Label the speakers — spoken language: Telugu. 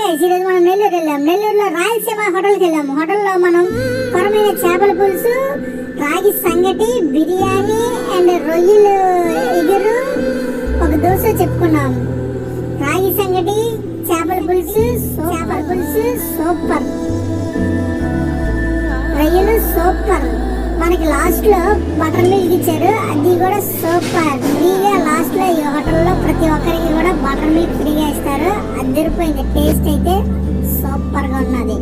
Speaker 1: గైస్ ఈరోజు మనం నెల్లూరు వెళ్ళాం. నెల్లూరులో రాయలసీమ హోటల్కి వెళ్ళాము. హోటల్లో మనం కొరమైన చేపల పులుసు, రాగి సంగటి, బిర్యానీ అండ్ రొయ్యలు ఎగురు, ఒక దోశ చెప్పుకున్నాం. రాగి సంగటి, చేపల పులుసు సూపర్, రొయ్యలు సూపర్. మనకి లాస్ట్ లో బటర్ మిల్క్ ఇచ్చారు, అది కూడా సూపర్. ఫ్రీగా లాస్ట్ లో ఈ హోటల్లో ప్రతి ఒక్కరికి కూడా బటర్ మిల్క్ ఫ్రీగా ఇస్తారు. అదిరిపోయింది, టేస్ట్ అయితే సూపర్ గా ఉన్నది.